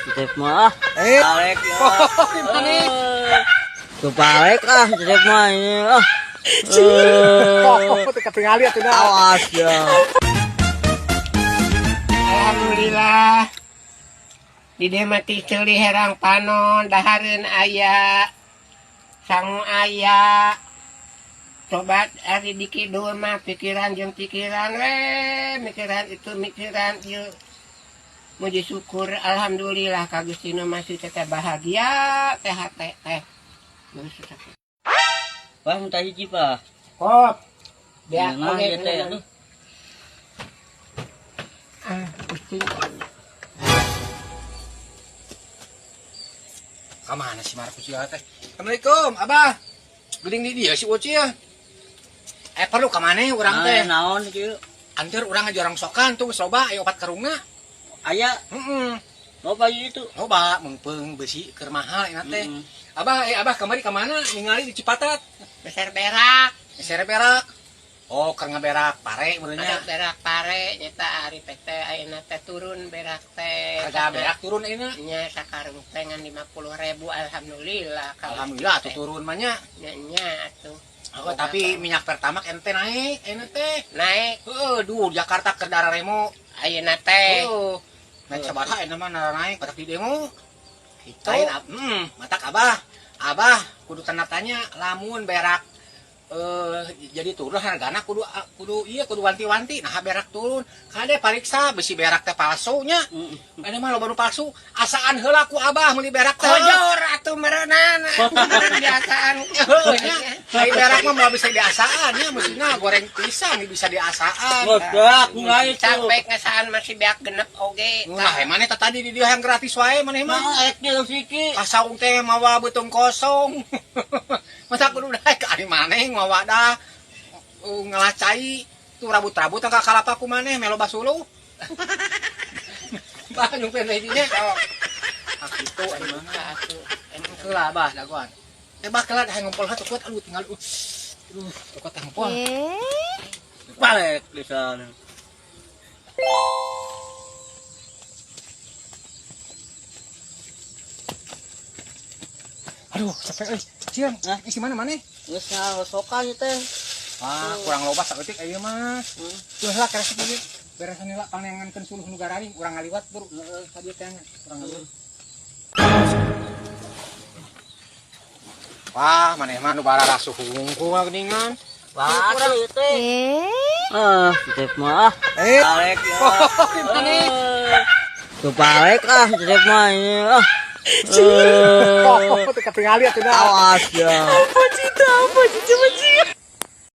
Cecep mah. Balik ya. Balik Cecep mah ini. Ketinggali atuh dah. Awas ya. Alhamdulillah. Di dieu mah ti ceuli herang panon, dahareun aya. Sangu aya. Coba ari di kidul mah pikiran jeung pikiran we, mikiran itu mikiran ieu. Muji syukur alhamdulillah ka Gustina masih teteh bahagia teh teh. Wah, minta hiji, Pak. Kop. Dia Nah, oge gitu ya. pusing. Kamana si Markus ya teh? Assalamualaikum, Abah. Geuning di dieu si Uci ya. Perlu ka maneh urang teh? Naon kieu? Anjir urang ngajorong sokan tuh coba aya obat karungna. Aya, Heeh. loba itu. Coba mengpeung besi keur mahal ina teh. Abah kemari ka mana? Ningali di Cipatat. Besar berak. Sere berak. Oh, keur ngaberak pare beureunya. Berak pare nyata ari teh ayeuna teh turun berak teh. Harga berak turun ayeuna. Nya sakarung teh ngan 50.000 alhamdulillah. Alhamdulillah atuh turun mah nya. Nya atuh. Oh, tapi minyak pertamax ente naik, ayeuna teh. Naik Heuh, duh Jakarta ke daerah Remo. ayeuna teh. Oh. Naik sabaraha ayeuna mah naik batak di demo. Gitu. Lain matak Abah kudu tanda tanya lamun berak jadi turun hargana kudu wanti-wanti nah berak turun kade pariksa besi berak teh palsunya ane mah loba nu palsu asaan heula ku Abah meuli berak teh Kojor atuh meureunan. Biasaan. heuh nya ai berak mah moal bisa diasaan nya meusina goreng pisang bisa diasaan Bodak, mulai Sampai ngasaan masih beak genep oge. nah emane tadi di dia yang gratis wae maneh mah Nah, ek dia siki. kasaung teh mawa beutung kosong masa kudu daek ka ari maneh mawa dah ngelacai tuh rabut-rabut angka kalapa ku maneh melo basuluh bah nyumpen teh dinya akitu ari mana atuh emang keula bah dagoan bah keula dah ngumpul hatu kuat aduh tinggal kuat ngumpul Balik di sana. aduh capek euy cieun isi mana maneh Geus ngasokan teh. kurang loba saeutik ieu mah tuh lah keres ieu beresan heula panengankeun suluh nu gararing urang ngaliwat buru ka dieu teh urang ngaliwat wah maneh mah nu barara suhu hungkul geuningan Wah, itu. Cecep mah. Balik ya. Balik Cecep mah ini. ketinggali atuh dah Awas ya. Apa sih?